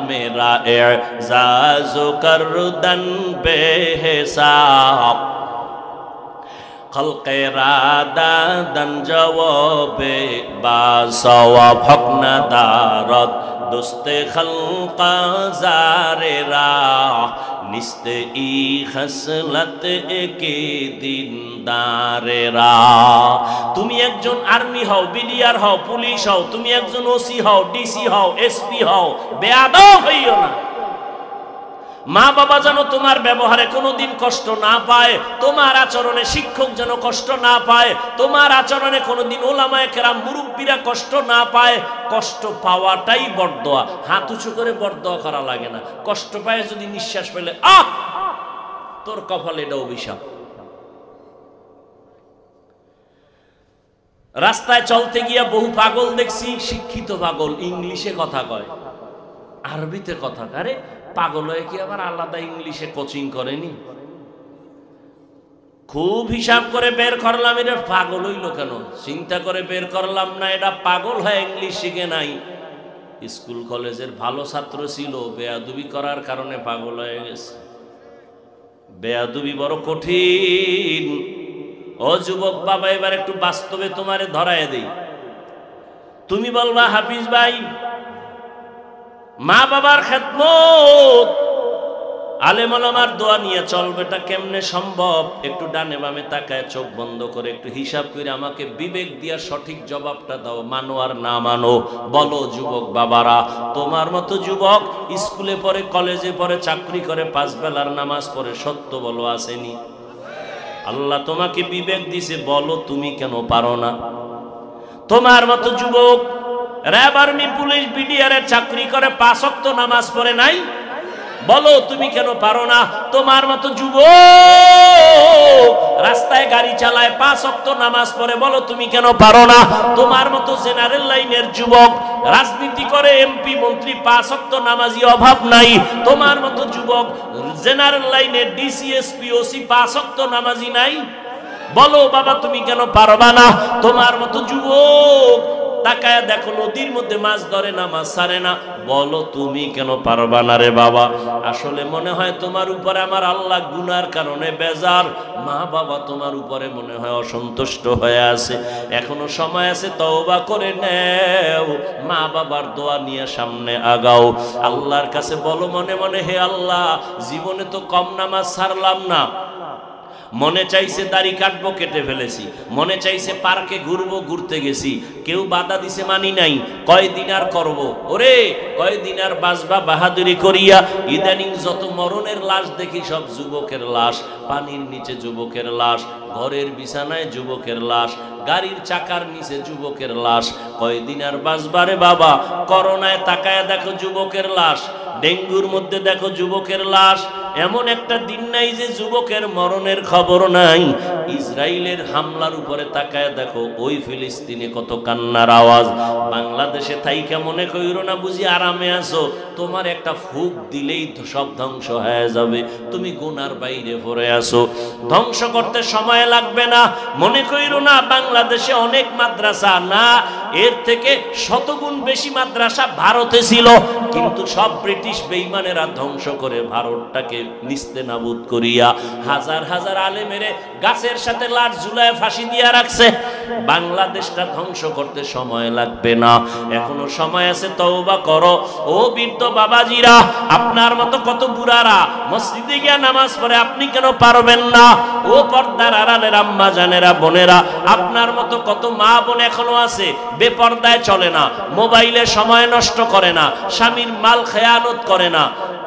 মেরা এজাজো করদান বেহিসাব, খলকে রাদাদান জওয়াবে বাসওয়াব, হকনা দারদ দোস্তে খলকা জারেরা, নিস্তে ই খসলত একে দিনদারেরা। তুমি একজন আর্মি হও, বিডিআর হও, পুলিশ হও, তুমি একজন ওসি হও, ডিসি হও, এসপি হও, বেয়াদব হইও না। মা বাবা যেন তোমার ব্যবহারে কোনোদিন কষ্ট না পায়, তোমার আচরণে শিক্ষক যেন কষ্ট না পায়, তোমার আচরণে কোনোদিন ওলামায়ে কেরাম মুরব্বীরা কষ্ট না পায়। কষ্ট পাওয়াটাই বরদোয়া, হাত উঁচু করে বরদোয়া করা লাগে না। কষ্ট পায় যদি নিঃশ্বাস পেলে আহ, তোর কপালে এটা অভিশাপ। রাস্তায় চলতে গিয়া বহু পাগল দেখছি, শিক্ষিত পাগল, ইংলিশে কথা কয়, আরবিতে কথা কয়। আরে পাগল হয়ে কি আবার আলাদা ইংলিশে কোচিং করেনি? খুব হিসাব করে বের করলাম এটা পাগল হইল কেন, চিন্তা করে বের করলাম না এটা পাগল হয়ে ইংলিশ শিখে নাই। স্কুল কলেজের ভালো ছাত্র ছিল, বেয়াদবি করার কারণে পাগল হয়ে গেছে। বেয়াদবি বড় কঠিন। ও যুবক বাবা, এবার একটু বাস্তবে তোমারে ধরায় দেই। তুমি বলবা হাফিজ ভাই মা বাবার খেদমত, আলেম ওলামার দোয়া নিয়ে চলবে, এটা কেমনে সম্ভব? একটু ডানে বামে তাকায় চোখ বন্ধ করে একটু হিসাব করে আমাকে বিবেক দিয়া সঠিক জবাবটা দাও, মানো আর না মানো। বলো যুবক বাবারা, তোমার মতো যুবক স্কুলে পড়ে, কলেজে পড়ে, চাকরি করে, 5 বেলার নামাজ পড়ে, সত্য বলো আসেনি? আল্লাহ তোমাকে বিবেক দিছে, বলো তুমি কেন পারো না? তোমার মতো যুবক র্যাব, আর্মি, পুলিশ, বিডিআর চাকরি করে, 5 ওয়াক্ত নামাজ পড়ে নাই, বলো তুমি কেন পারো না? তোমার মতো যুবক রাস্তায় গাড়ি চালায়, 5 ওয়াক্ত নামাজ পড়ে, বলো তুমি কেন পারো না? তোমার মতো জেনারেল লাইনের যুবক রাজনীতি করে, এমপি মন্ত্রী, 5 ওয়াক্ত নামাজি অভাব নাই। তোমার মতো যুবক জেনারেল লাইনের ডিসিএসপি ওসি 5 ওয়াক্ত নামাজি নাই? বলো বাবা তুমি কেন পারবা না? তোমার মতো যুবক তাকায়া দেখো নদীর মধ্যে মাছ ধরে না, মাছ ছাড়ে না, বলো তুমি কেন পারবা না রে বাবা? আসলে মনে হয় তোমার উপরে আমার আল্লাহ গুনার কারণে বেজার, মা বাবা তোমার উপরে মনে হয় অসন্তুষ্ট হয়ে আছে। এখনো সময় আছে, তওবা করে নেও, মা বাবার দোয়া নিয়ে সামনে আগাও। আল্লাহর কাছে বলো মনে মনে, হে আল্লাহ, জীবনে তো কম নামাজ ছাড়লাম না, মনে চাইছে দাড়ি কাটবো, কেটে ফেলেছি, মনে চাইছে পার্কে ঘুরবো, ঘুরতে গেছি, কেউ বাধা দিছে মানি নাই, কয়দিন আর করব? ওরে কয়দিন আর বাঁচবা বাহাদুরি করিয়া? ইদানিং যত মরণের লাশ দেখি সব যুবকের লাশ, পানির নিচে যুবকের লাশ, ঘরের বিছানায় যুবকের লাশ, গাড়ির চাকার নিচে যুবকের লাশ। কয়দিন আর বাঁচবারে বাবা? করোনায় তাকায়া দেখো যুবকের লাশ, ডেঙ্গুর মধ্যে দেখো যুবকের লাশ। এমন একটা দিন নাই যে যুবকের মরণের খবর নাই। ইসরায়েলের হামলার উপরে তাকায় দেখো, ওই ফিলিস্তিনে কত কান্নার আওয়াজ। বাংলাদেশে থাইকা মনে কইরো না বুঝি আরামে আছো, তোমার একটা ফুক দিলেই সব ধ্বংস হয়ে যাবে, তুমি গুনার বাইরে পড়ে আছো। ধ্বংস করতে সময় লাগবে না, মনে কইরো না বাংলাদেশে অনেক মাদ্রাসা, না, এর থেকে শতগুণ বেশি মাদ্রাসা ভারতে ছিল, কিন্তু সব ব্রিটিশ বেঈমানেরা ধ্বংস করে ভারতটাকে নিস্তেনাবুদ করিয়া হাজার হাজার আলেমেরে গাছের সাথে লাশ ঝুলায় ফাঁসি দিয়া রাখছে। বাংলাদেশটা ধ্বংস করতে সময় লাগবে না, এখনো সময় আছে, তওবা করো। ও বৃদ্ধ বাবাজিরা, আপনার মতো কত বুড়ারা মসজিদে গিয়া নামাজ পড়ে, আপনি কেন পারবেন না? ও পর্দার আড়ালের আম্মা জানেরা, বোনেরা, আপনার মতো কত মা বোন এখনো আছে বেপর্দায় চলে না, মোবাইলে সময় নষ্ট করে না, স্বামীর মাল খেয়ানত করে না,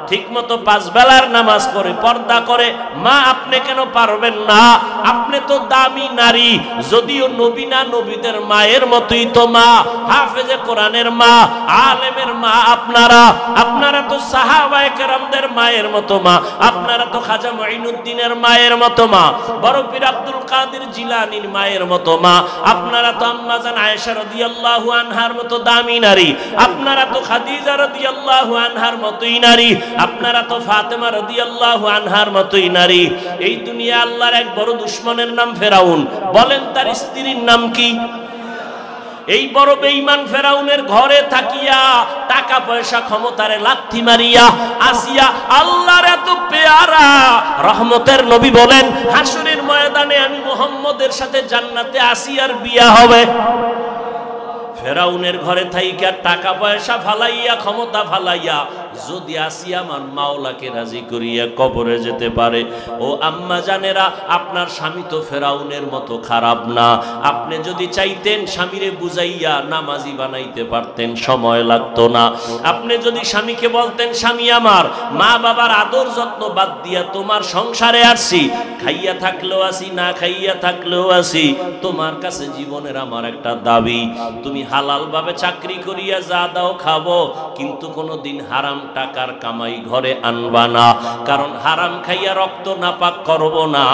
ঠিক মতো 5 বেলার নামাজ করে, পর্দা করে। মা আপনি কেন পারবেন না? আপনি তো দামি নারী, যদিও নবী না, নবীদের মায়ের মতোই তো মা, হাফেজে কোরআনের মা, আলেমের মা। আপনারা তো সাহাবায়ে কেরামদের মায়ের মতো মা, আপনারা তো খাজা মুঈনুদ্দিনের মায়ের মতো মা, বড় পীর আব্দুল কাদের জিলানীর মায়ের মতো মা, আপনারা তো আম্মা জান আয়েশা রাদিয়াল্লাহু আনহার মতো দামি নারী, আপনারা তো খাদিজা রাদিয়াল্লাহু আনহার মতোই নারী, আপনারা তো ফাতেমা রাদিয়াল্লাহু আনহার মতোই নারী। এই দুনিয়া আল্লাহর এক বড় দুশমনের নাম ফেরাউন, বলেন তার স্ত্রীর নাম কি? এই বড় বেঈমান ফেরাউনের ঘরে থাকিয়া টাকা পয়সা ক্ষমতারে লাথি মারিয়া আসিয়া আল্লাহর এত পেয়ারা রহমতের নবী বলেন, হাসরের ময়দানে আমি মুহাম্মদের সাথে জান্নাতে আসিয়ার বিয়া হবে। ফেরাউনের ঘরে থাইকা টাকা পয়সা ফালাইয়া, ক্ষমতা ফালাইয়া যদি আসিয়া আমার মাওলাকে রাজি করিয়া কবরে যেতে পারে। ও আম্মা জানেরা, আপনার স্বামী তো ফেরাউনের মতো খারাপ না। আপনি যদি চাইতেন স্বামীরে বুঝাইয়া নামাজি বানাইতে পারতেন, সময় লাগতো না। আপনি যদি স্বামীকে বলতেন, স্বামী আমার, মা বাবার আদর যত্ন বাদ দিয়া তোমার সংসারে আসছি, খাইয়া থাকলেও আসি, না খাইয়া থাকলেও আসি, তোমার কাছে জীবনের আমার একটা দাবি, তুমি হালাল ভাবে চাকরি করিয়া যা দাও খাবো, কিন্তু কোনোদিন হারাম টাকার কামাই ঘরে আনবা না। কারণ হারাম খাইয়া রক্ত নাপাক করব না,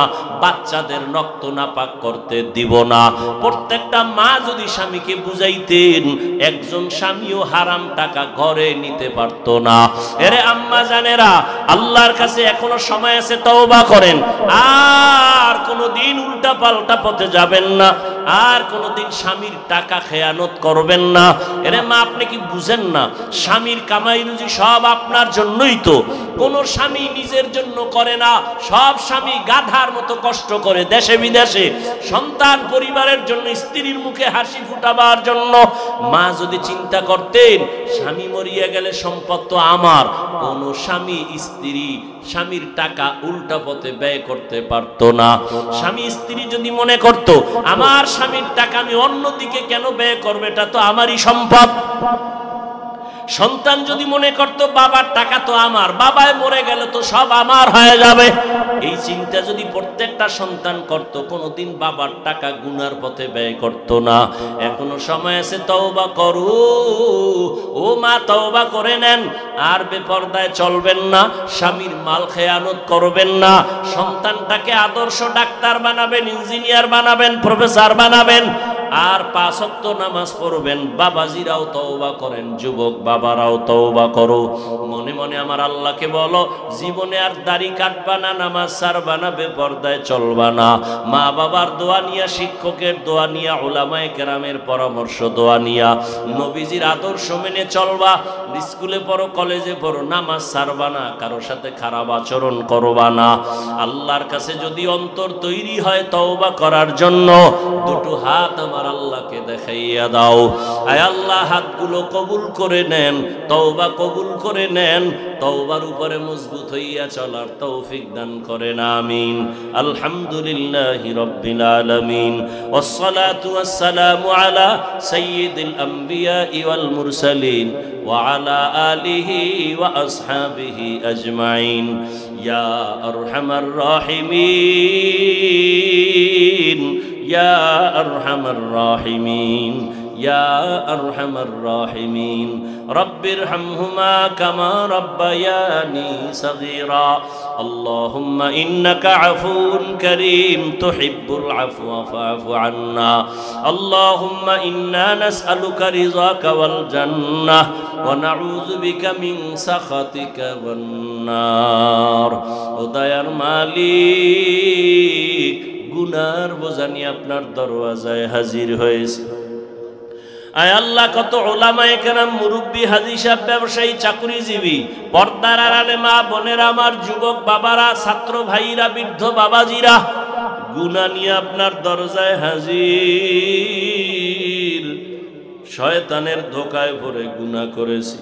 বাচ্চাদের রক্ত নাপাক করতে দিব না। প্রত্যেকটা মা যদি স্বামীকে বুঝাইতেন, একজন স্বামীও হারাম টাকা ঘরে নিতে পারত না। এরে আম্মা জানেরা, আল্লাহর কাছে এখনো সময় আছে, তওবা করেন, আর কোনোদিন উল্টা পাল্টা পথে যাবেন না, আর কোনোদিন স্বামীর টাকা খেয়ানত করবেন না। এরে মা, আপনি কি বুঝেন না? স্বামীর কামাই রুজি সব আপনার জন্যই তো। কোন স্বামী নিজের জন্য করে না, সব স্বামী গাধার মতো কষ্ট করে দেশে বিদেশে সন্তান পরিবারের জন্য, স্ত্রীর মুখে হাসি ফুটাবার জন্য। মা যদি চিন্তা করতেন স্বামী মরিয়া গেলে সম্পদ তো আমার, কোন স্বামী স্ত্রী স্বামীর টাকা উল্টা পথে ব্যয় করতে পারত না। স্বামী স্ত্রী যদি মনে করত আমার স্বামীর টাকা আমি অন্যদিকে কেন ব্যয় করবে, এটা তো আমারই সম্পদ, সন্তান যদি মনে করত বাবার টাকা তো আমার, বাবায় মরে গেলে তো সব আমার হয়ে যাবে, এই চিন্তা যদি প্রত্যেকটা সন্তান করত, কোনোদিন বাবার টাকা গুনার পথে ব্যয় করত না। এখনো সময় আছে, তওবা করো ও মা, তওবা করে নেন। আর বেপরদায় চলবেন না, স্বামীর মাল খেয়ানত করবেন না, সন্তানটাকে আদর্শ ডাক্তার বানাবেন, ইঞ্জিনিয়ার বানাবেন, প্রফেসর বানাবেন, আর 5 ওয়াক্ত নামাজ পড়বেন। বাবাজিরাও তওবা করেন, যুবক বাবারাও তওবা করো। মনে মনে আমার আল্লাহকে বলো, জীবনে আর দাড়ি কাটবা না, নামাজ ছাড়বা না, বেপরদায় চলবা না। মা বাবার দোয়া নিয়া, শিক্ষকের দোয়া নিয়া, উলামায়ে কেরামের পরামর্শ দোয়া নিয়া, নবীজির আদর্শ মেনে চলবা। স্কুলে পড়ো, কলেজে পড়ো, নামাজ ছাড়বা না, কারোর সাথে খারাপ আচরণ করবা না। আল্লাহর কাছে যদি অন্তর তৈরি হয় তওবা করার জন্য, দুটো হাত আমার আল্লাহকে দেখাইয়া দাও। আয় আল্লাহ, হাতগুলো কবুল করে নেন, তওবা কবুল করে নেন, তওবার উপরে মজবুত হইয়া চলার তৌফিক দান করেন, আমিন। আলহামদুলিল্লাহি রাব্বিল আলামিন, ওয়াসসালাতু ওয়াসসালামু আলা সাইয়্যিদিল আমবিয়া ওয়াল মুরসালিন ওয়া আলা আলিহি ওয়া আসহাবিহি আজমাইন। ইয়া আরহামার রাহিমিন, ইয়া আরহামার রাহিমিন, ইয়া আরহামার রাহিমিন। রব্বিরহামহুমা কামা রব্বায়ানি সগীরা। আল্লাহুম্মা ইন্নাকা আফুউন কারীম তুহিব্বুল আফওয়া ফা'ফু আন্না। আল্লাহুম্মা ইন্না নাসআলুকা রিযাকা ওয়াল জান্নাহ ওয়া নাউযু বিকা মিন সাখাতিকা ওয়ান নার। ও দয়ার মালিক, গুনার বোঝা নিয়ে আপনার দরওয়াজায় হাজির হয়েছে। আয় আল্লাহ, কত উলামায়ে কেরাম, মুরব্বী, হাজী সাহেব, ব্যবসায়ী, চাকরিজীবী, পর্দার আড়ালে মা বোনেরা, আমার যুবক বাবারা, ছাত্র ভাইরা, বৃদ্ধ বাবাজিরা, গুনাহ নিয়ে আপনার দরজায় হাজির। শয়তানের ধোঁকায় পড়ে গুনাহ করেছি।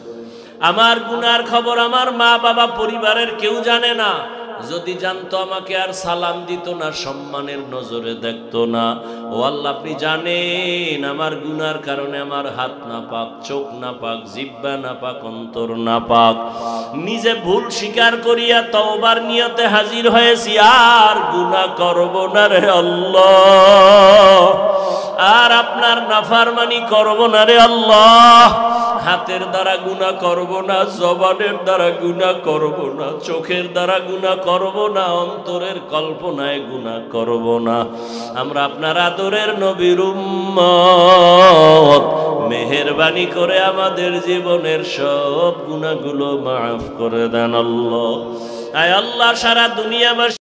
আমার গুনার খবর আমার মা বাবা, পরিবারের কেউ জানে না। যদি জানতো আমাকে আর সালাম দিত না, সম্মানের নজরে দেখতো না। ও আল্লাহ, আপনি জানেন আমার গুনার কারণে আমার হাত না পাক, চোখ না পাক, জিহ্বা না পাক, অন্তর না পাক। নিজে ভুল স্বীকার করিয়া তওবার নিয়তে হাজির হয়েছি। আর গুনাহ করব না রে আল্লাহ, আর আপনার নাফরমানি করব না রে আল্লাহ। হাতের দ্বারা গুনাহ করব না, জবানের দ্বারা গুনাহ করব না, চোখের দ্বারা গুনাহ করব না, অন্তরের কল্পনায় গুনাহ করব না। আমরা আপনার আদরের নবীর উম্মত, মেহেরবানি করে আমাদের জীবনের সব গুনাহগুলো মাফ করে দেন আল্লাহ। আয় আল্লাহ, সারা দুনিয়াবাসী